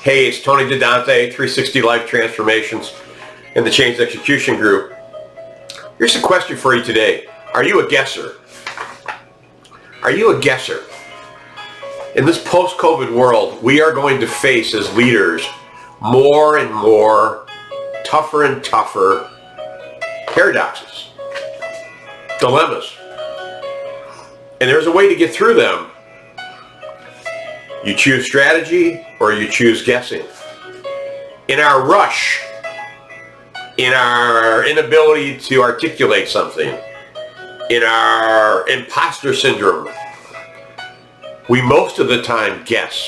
Hey, it's Tony DeDante, 360 Life Transformations and the Change Execution Group. Here's a question for you today. Are you a guesser? Are you a guesser? In this post-COVID world, we are going to face as leaders more and more tougher and tougher paradoxes, dilemmas. And there's a way to get through them. You choose strategy or you choose guessing. In our rush, in our inability to articulate something, in our imposter syndrome, we most of the time guess.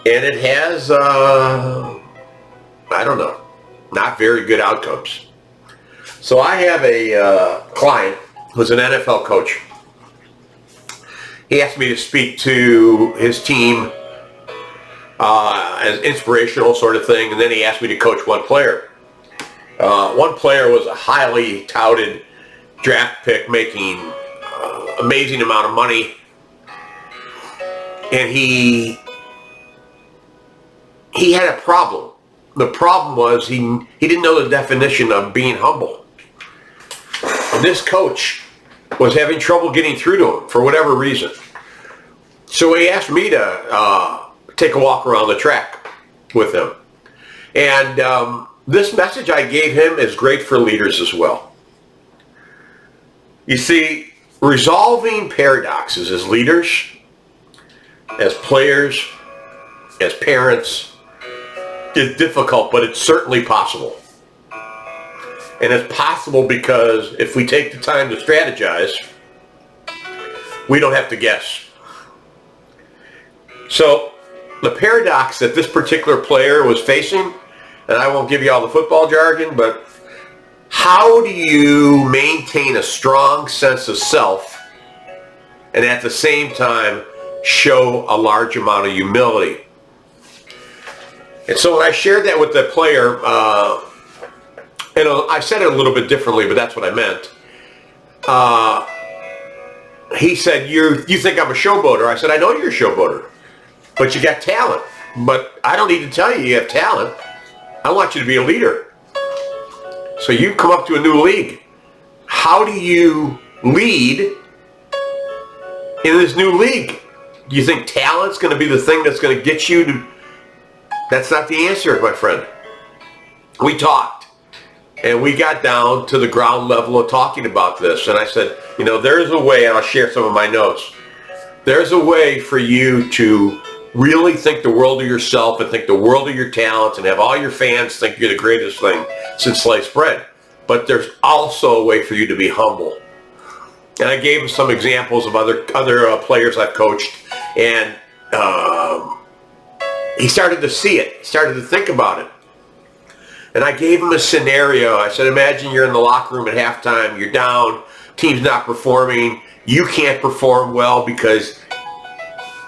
And it has, I don't know, not very good outcomes. So I have a client who's an NFL coach. He asked me to speak to his team as inspirational sort of thing, and then he asked me to coach one player. One player was a highly touted draft pick making amazing amount of money, and he had a problem. The problem was he didn't know the definition of being humble. And this coach was having trouble getting through to him for whatever reason. So he asked me to take a walk around the track with him. And this message I gave him is great for leaders as well. You see, resolving paradoxes as leaders, as players, as parents, is difficult, but it's certainly possible. And it's possible because if we take the time to strategize, we don't have to guess. So the paradox that this particular player was facing, and I won't give you all the football jargon, but how do you maintain a strong sense of self and at the same time show a large amount of humility? And so when I shared that with the player, and I said it a little bit differently, but that's what I meant. He said, you think I'm a showboater. I said, I know you're a showboater, but you got talent. But I don't need to tell you have talent. I want you to be a leader. So you come up to a new league. How do you lead in this new league? Do you think talent's going to be the thing that's going to get you to... That's not the answer, my friend. We talked. And we got down to the ground level of talking about this. And I said, there's a way, and I'll share some of my notes. There's a way for you to really think the world of yourself and think the world of your talents and have all your fans think you're the greatest thing since sliced bread. But there's also a way for you to be humble. And I gave him some examples of other players I've coached. And he started to see it. He started to think about it. And I gave him a scenario. I said, imagine you're in the locker room at halftime. You're down. Team's not performing. You can't perform well because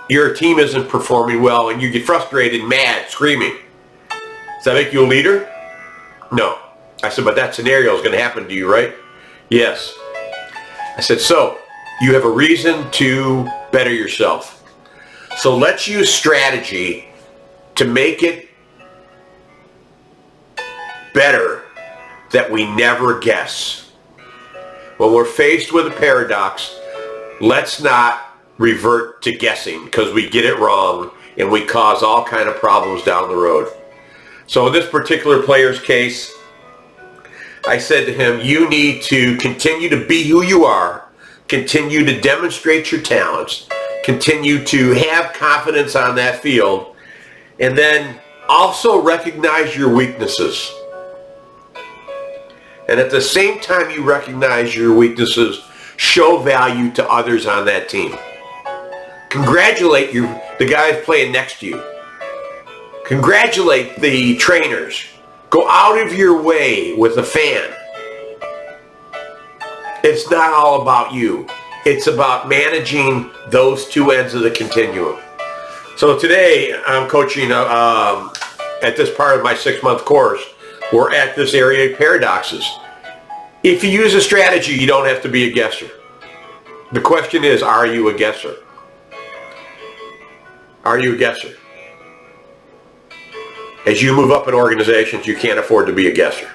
your team isn't performing well, and you get frustrated, mad, screaming. Does that make you a leader? No. I said, but that scenario is going to happen to you, right? Yes. I said, so you have a reason to better yourself. So let's use strategy to make it better that we never guess. When we're faced with a paradox, let's not revert to guessing because we get it wrong and we cause all kind of problems down the road. So in this particular player's case, I said to him, you need to continue to be who you are, continue to demonstrate your talents, continue to have confidence on that field, and then also recognize your weaknesses. And at the same time you recognize your weaknesses, show value to others on that team. Congratulate the guys playing next to you. Congratulate the trainers. Go out of your way with a fan. It's not all about you. It's about managing those two ends of the continuum. So today I'm coaching at this part of my 6-month course. We're at this area of paradoxes. If you use a strategy, you don't have to be a guesser. The question is, are you a guesser? Are you a guesser? As you move up in organizations, you can't afford to be a guesser.